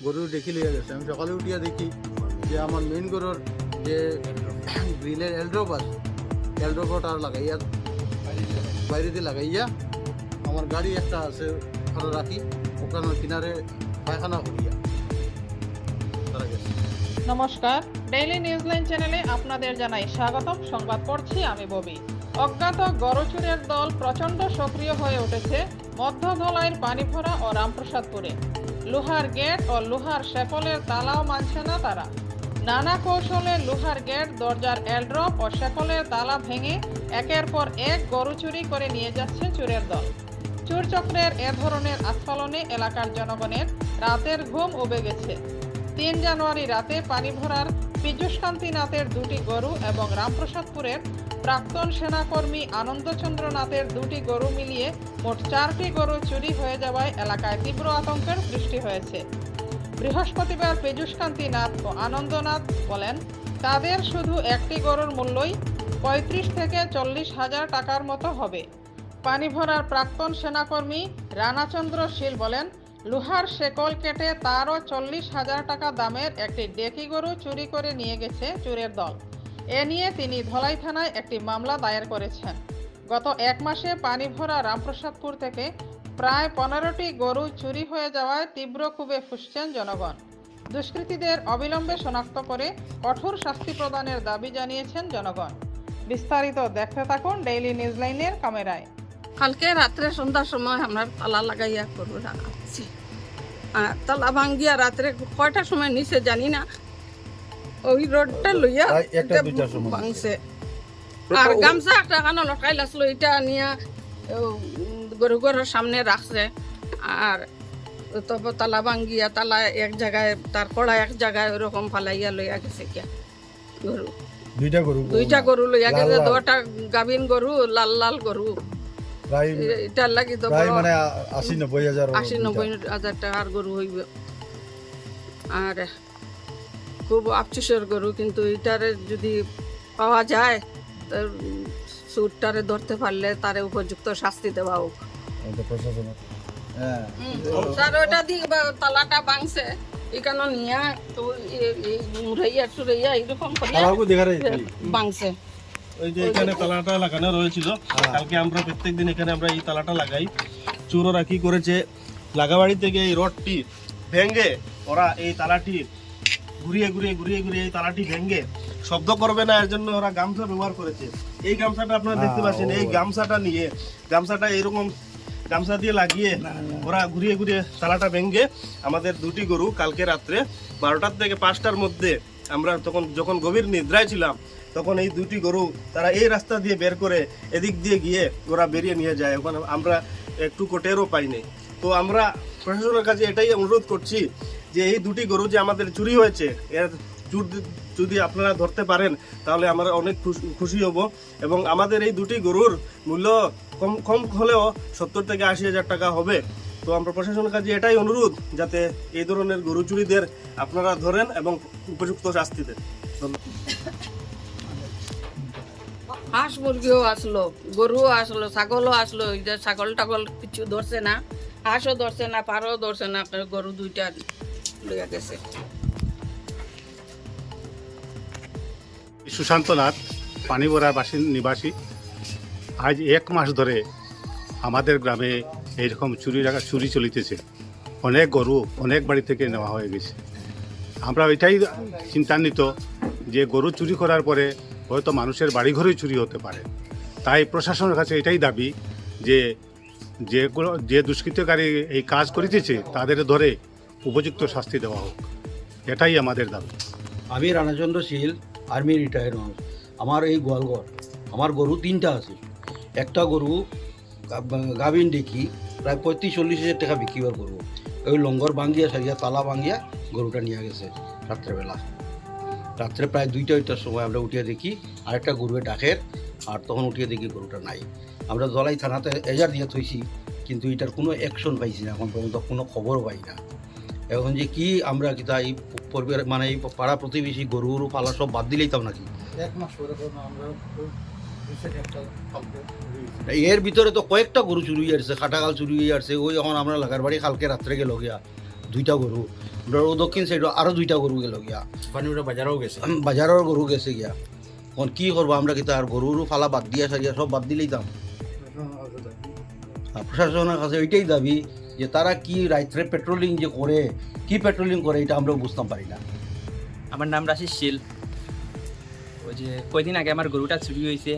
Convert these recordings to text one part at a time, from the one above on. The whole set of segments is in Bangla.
গরু দেখি লিয়ে গেছে। আমি সকালে উঠিয়া দেখি যে আমার মেইন গরুর যে গ্রিলের এলড্রপ আছে, এলড্রপটা লাগাইয়া বাইরে দিয়ে লাগাইয়া আমার গাড়ি একটা আছে ওখানে রাখি, ওখানে কিনারে পায়খানা করিয়া তারা গেছে। নমস্কার, ডেইলি নিউজলাইন চ্যানেলে আপনাদের জানাই স্বাগতম। সংবাদ পড়ছি আমি ববি। অজ্ঞাত গরু চুরের দল প্রচণ্ড সক্রিয় হয়ে উঠেছে মধ্য ধলাইয়ের পানিভরা ও রামপ্রসাদপুরে। লোহার গেট ও লোহার শেকলের তালাও মানছে না তারা। নানা কৌশলে লোহার গেট, দরজার এলড্রপ ও শেকলের তালা ভেঙে একের পর এক গরু চুরি করে নিয়ে যাচ্ছে চোরের দল। চোর চক্রের এ ধরনের আস্ফালনে এলাকার জনগণের রাতের ঘুম উবে গেছে। ৩ জানুয়ারি রাতে পানিভরার পীযূষকান্তিনাথের 2টি গরু এবং রামপ্রসাদপুরের প্রাক্তন সেনাকর্মী আনন্দচন্দ্র নাথের 2টি গরু মিলিয়ে মোট 4টি গরু চুরি হয়ে যাওয়ায় এলাকায় তীব্র আতঙ্কের সৃষ্টি হয়েছে। বৃহস্পতিবার পীযূষকান্তিনাথ ও আনন্দনাথ বলেন, তাদের শুধু একটি গরুর মূল্যই 35 থেকে 40 হাজার টাকার মতো হবে। পানিভরার প্রাক্তন সেনাকর্মী রানাচন্দ্র শীল বলেন, লোহার শেকল কেটে তারও 40 হাজার টাকা দামের একটি ডেকি গরু চুরি করে নিয়ে গেছে চোরের দল। এ নিয়ে তিনি ধলাই থানায় একটি মামলা দায়ের করেছেন। গত 1 মাসে পানিভরা রামপ্রসাদপুর থেকে প্রায় 15টি গরু চুরি হয়ে যাওয়ায় তীব্র ক্ষোভে ফুঁসছেন জনগণ। দুষ্কৃতীদের অবিলম্বে শনাক্ত করে কঠোর শাস্তি প্রদানের দাবি জানিয়েছেন জনগণ। বিস্তারিত দেখতে থাকুন ডেইলি নিউজলাইনের ক্যামেরায়। কালকে রাত্রে সন্ধ্যার সময় আমরা তালা লাগাইয়া গরু রাখাচ্ছি। তালা ভাঙ্গিয়া রাত্রে কয়টার সময় নিচে জানি না, ওই রোডটা লইয়া ভাঙছে। আর গামছা একটা কানো লটকাই লাগছিল, এটা নিয়ে গরু ঘরের সামনে রাখছে। আর তবে তালা ভাঙ্গিয়া তালা এক জায়গায়, তার কড়া এক জায়গায় ওরকম ফালাইয়া লইয়া গেছে। কিয়া গরু দুইটা গরু লইয়া গেছে, 2টা গাভিন গরু, লাল লাল গরু। এটার লাগি তো মানে 80-90 হাজার টাকার গরু হইবে। আর খুব আফসোসের গরু, কিন্তু এটারে যদি পাওয়া যায় চোরটারে ধরতে পারলে তারে উপযুক্ত শাস্তি দেওয়া হোক। তার ওইটা দিয়ে তালাটা ভাঙছে, এখানে নিয়ে তো মুড়াইয়া টুরাইয়া এইরকম ভাঙছে। ওই যে এখানে তালাটা লাগানো রয়েছিল, কালকে আমরা প্রত্যেকদিন এখানে আমরা এই তালাটা লাগাই। চোররা কি করেছে, লাগাবাড়ি থেকে এই রডটি ভেঙে ওরা এই তালাটি ঘুরিয়ে ঘুরিয়ে ঘুরিয়ে ঘুরিয়ে এই তালাটি ভেঙে শব্দ করবে না এর জন্য ওরা গামছা ব্যবহার করেছে। এই গামছাটা আপনারা দেখতে পাচ্ছেন, এই গামছাটা নিয়ে গামছাটা এরকম গামছা দিয়ে লাগিয়ে ওরা ঘুরিয়ে ঘুরিয়ে তালাটা ভেঙে আমাদের 2টি গরু কালকে রাত্রে 12টার থেকে 5টার মধ্যে, আমরা তখন যখন গভীর নিদ্রায় ছিলাম, তখন এই 2টি গরু তারা এই রাস্তা দিয়ে বের করে এদিক দিয়ে গিয়ে ওরা বেরিয়ে নিয়ে যায়। ওখানে আমরা একটু কোটেরও পাইনি। তো আমরা প্রশাসনের কাছে এটাই অনুরোধ করছি যে এই 2টি গরু যে আমাদের চুরি হয়েছে, এর যদি আপনারা ধরতে পারেন তাহলে আমরা অনেক খুশি হব। এবং আমাদের এই 2টি গরুর মূল্য কম হলেও 70 থেকে 80 হাজার টাকা হবে। তো আমরা প্রশাসনের কাছে এটাই অনুরোধ, যাতে এই ধরনের গরু চুরিদের আপনারা ধরেন এবং উপযুক্ত শাস্তি দেন। হাঁস মুরগিও আসলো, গরুও আসলো, ছাগলও আসলো। ছাগল টাগল কিছু ধরছে না, হাঁসও ধরছে না, পারও ধরছে না, গরু 2টা লইয়া গেছে। সুশান্ত নাথ, পানিভরার নিবাসী। আজ 1 মাস ধরে আমাদের গ্রামে এইরকম চুরি চলিতেছে। অনেক গরু অনেক বাড়ি থেকে নেওয়া হয়ে গেছে। আমরা এটাই চিন্তান্বিত যে গরু চুরি করার পরে হয়তো মানুষের বাড়িঘরেই চুরি হতে পারে। তাই প্রশাসনের কাছে এটাই দাবি যে যে দুষ্কৃতকারী এই কাজ করিতেছে তাদের ধরে উপযুক্ত শাস্তি দেওয়া হোক, এটাই আমাদের দাবি। আমি রানাচন্দ্র শীল, আর্মি রিটায়ার্ড মানুষ। আমার এই গোয়ালঘর, আমার গরু 3টা আছে। একটা গরু গাভিন দেখি প্রায় 35-40 হাজার টাকা বিক্রিবার গরু। ওই লঙ্গর ভাঙ্গিয়া সারিয়া তালা ভাঙ্গিয়া গরুটা নিয়ে গেছে রাত্রেবেলা। রাত্রে প্রায় 2টার সময় আমরা উঠিয়ে দেখি আরেকটা গরুয়ে ডাকের, আর তখন উঠিয়ে দেখি গরুটা নাই। আমরা জলাই থানাতে এজার দিয়ে থইছি, কিন্তু এটার কোনো অ্যাকশন পাইছি না, এখন পর্যন্ত কোনো খবরও পাই না। এখন যে কি আমরা কি তাই পরিবার মানে এই পাড়া প্রতিবেশী গরু পালা সব বাদ দিলেইতাম নাকি? 1 মাস পরে আমরা এর ভিতরে তো কয়েকটা গরু চুরি হয়ে আসছে, কাটাকাল চুরি হয়ে আসছে। ওই এখন আমরা লাগার বাড়ি কালকে রাত্রে গেল গিয়া 2টা গরু, দক্ষিণ সাইড আরো 2টা গরু গেল গিয়া পানিপুরা বাজারও গেছে বাজারের গরু গেছে গিয়া এখন কি করবো আমরা কি তার গরুরও ফালা বাদ দিয়া সারিয়া সব বাদ দিলেই দাম আর প্রশাসনের কাছে ওইটাই দাবি যে তারা কি রাত্রে পেট্রোলিং যে করে কি পেট্রোলিং করে এটা আমরা বুঝতাম পারি না। আমার নাম রাশিদ শীল। ওই যে কয়দিন আগে আমার গরুটা চুরি হয়েছে,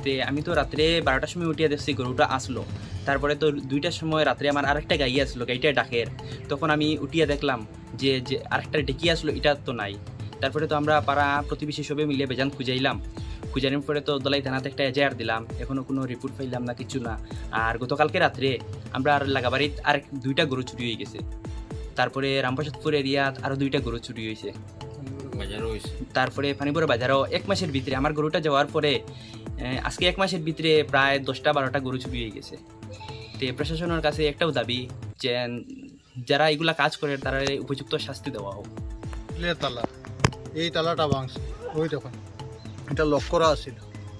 তে আমি তো রাত্রে 12টার সময় উঠিয়ে দেখছি গরুটা আসলো। তারপরে তো 2টার সময় রাত্রে আমার আরেকটা গাই আসলো, গাইটা ডাকের। তখন আমি উঠিয়ে দেখলাম যে যে আরেকটা ডেকি আসলো, এটা তো নাই। তারপরে তো আমরা পাড়া প্রতিবেশী সবে মিলে বেজান খুঁজাইলাম। খুঁজানোর পরে তো দলাই থানাতে একটা এজাহার দিলাম, এখনও কোনো রিপোর্ট পাইলাম না, কিছু না। আর গতকালকে রাত্রে আমরা আর লাগাবাড়িত আর 2টা গরু চুরি হয়ে গেছে। তারপরে রামপ্রসাদপুর এরিয়াত আরও 2টা গরু চুরি হয়েছে। বাজারও হয়েছে। তারপরে পানিপুরা বাজারও 1 মাসের ভিতরে আমার গরুটা যাওয়ার পরে আজকে 1 মাসের ভিতরে প্রায় 10টা-12টা গরু চুরি হয়ে গেছে। তো প্রশাসনের কাছে একটাও দাবি যে যারা এগুলা কাজ করে তারা উপযুক্ত শাস্তি দেওয়া হোক। তালা, এই তালাটা ভাঙছে, ওই দেখুন এটা লক করা আছিল,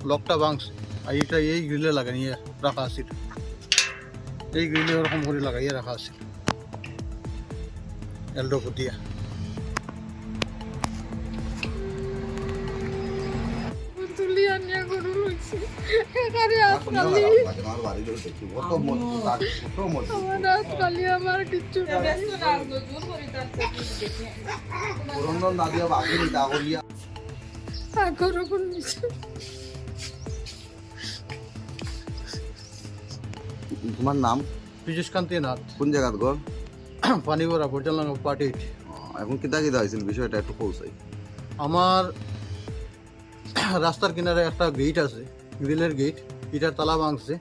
লকটা ভাঙছে। আর এটা এই গ্রিলে লাগাইয়ে রাখা আছিল, এই গ্রিলে ওরকম করে লাগাইয়ে রাখা আছিল এলডো দিয়া। তুলিয়া নিয়ে গরু লইছি এখানে আজকালি আমার আজকালি আমার কিচ্ছু গরু কোন তোমার নাম? পীযুষ কান্তি নাথ, কোন জায়গাত ঘর? পানিগড়া ভোটালাঙ্গ পার্টি। এখন কিতা কিতা হয়েছিল বিষয়টা একটু পৌঁছাই। আমার রাস্তার কিনারে একটা গেট আছে, গ্রিলের গেট, এটার তালা ভাঙছে।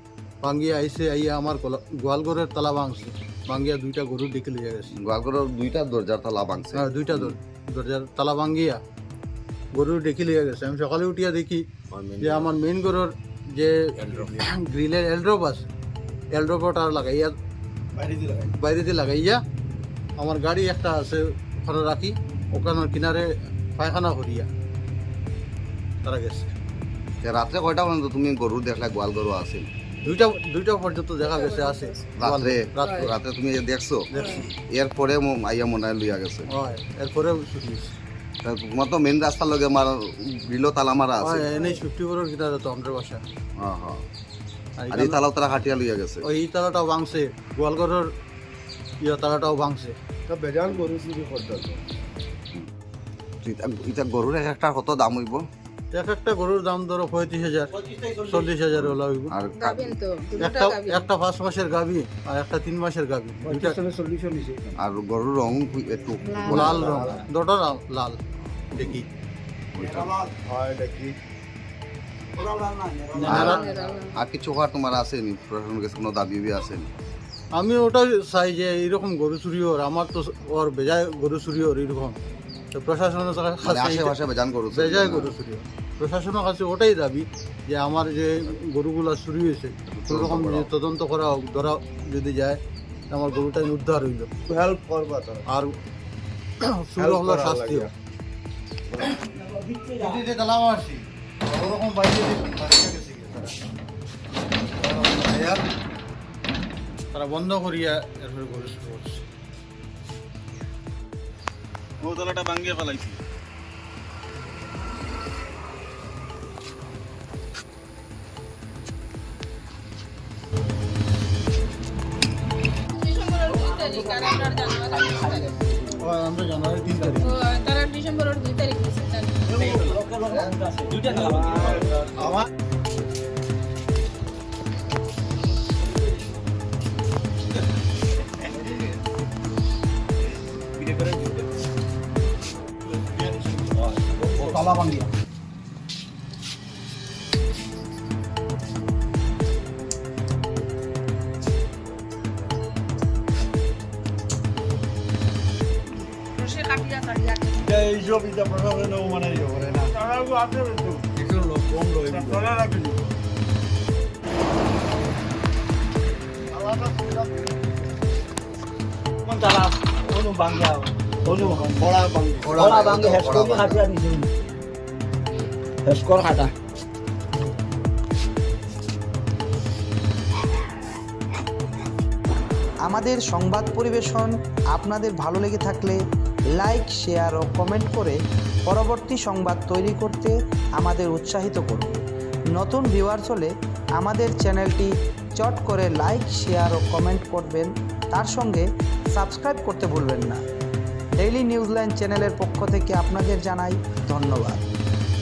ভাঙ্গিয়া আইসে আইয়া আমার গোয়ালঘরের তালা ভাঙছে, ভাঙ্গিয়া 2টা গরু ডেকে লিয়ে গেছে। গোয়ালঘরের 2টা দরজার তালা ভাঙছে। হ্যাঁ, 2টা দরজার তালা ভাঙ্গিয়া গরু ডেকে লিয়ে গেছে। আমি সকালে উঠিয়া দেখি যে আমার মেইন গরুর যে গ্রিলের এলড্রপ আছে, এলড্রপটা লাগাইয়া বাইরে দিয়ে লাগাইয়া আমার গাড়ি একটা আছে ওখানে রাখি, ওখানে কিনারে পায়খানা করিয়া তারা গেছে। রাত্রে কয়টা পর্যন্ত তুমি গরু দেখলা? গোয়াল গরু আছে 2টা পর্যন্ত দেখা গেছে আছে রাত্রে? রাত্রে রাত্রে তুমি দেখছো? দেখছি। এরপরে আইয়া মনে হয় লইয়া গেছে। হয়, এরপরে ছুটি গেছে। তা তোমার তো মেন রাস্তার লগে আমার গ্রিল তালা মারা আছে। এনে 54 কিনারে তো আমাদের বাসা। হ্যাঁ হ্যাঁ। আর আর এই তালাও তারা হাটিয়া লইয়া গেছে। ওই তালাটাও ভাঙছে, গোয়ালঘরের তালাটাও ভাঙছে। বেজান গরু চুরি করতে এটা গরুর একটা কত দাম হইব? এক একটা গরুর দাম ধরো 35,000 40,000 হলো হইব। আর একটা 5 মাসের গাভী আর একটা 3 মাসের গাভী, দুইটা আর গরুর রং একটু লাল রং, দুটো লাল দেখি। আর কিছু হওয়ার তোমার আসেনি? প্রশাসনের কাছে কোনো দাবি আসেনি? আমি ওটাই চাই যে এইরকম গরু চুরি ওর, আমার তো ওর বেজায় গরু চুরি ওর এরকম। তো প্রশাসনের কাছে আশেপাশে বেজান গরু বেজায় গরু চুরি ওর, প্রশাসনের কাছে ওটাই দাবি যে আমার যে গরুগুলা চুরি হয়েছে কোনোরকম যে তদন্ত করা হোক, ধরা যদি যায় আমার গরুটা উদ্ধার হইল, হেল্প করবা তারা। আর চুরি হলো শাস্তি হোক। ওরকম বাইরে তারা বন্ধ করিয়া এরপরে গরু শুরু করছে। ও তালাটা ভাঙ্গিয়ে ফেলাইছি। আমরা জানুয়ারি 3 তারিখ তারা ডিসেম্বরের 2 তারিখ আমার তালা ভাঙ্গিয়া এইসব ইটা প্রশাসনেও মানে ইয়ে করে না। তারাও আছে তো। একটু লোক কম রয়ে গেছে। তারা রাখেনি। কোন তালা অনু বাঙ্গিয়া অনু বড়া বাঙ্গি। বড়া বাঙ্গি হেসকর খাটিয়া দিছে হেসকর খাটা আমাদের সংবাদ পরিবেশন আপনাদের ভালো লেগে থাকলে লাইক, শেয়ার ও কমেন্ট করে পরবর্তী সংবাদ তৈরি করতে আমাদের উৎসাহিত করুন। নতুন ভিউয়ার্স হলে আমাদের চ্যানেলটি চট করে লাইক, শেয়ার ও কমেন্ট করবেন, তার সঙ্গে সাবস্ক্রাইব করতে ভুলবেন না। ডেইলি নিউজলাইন চ্যানেলের পক্ষ থেকে আপনাদের জানাই ধন্যবাদ।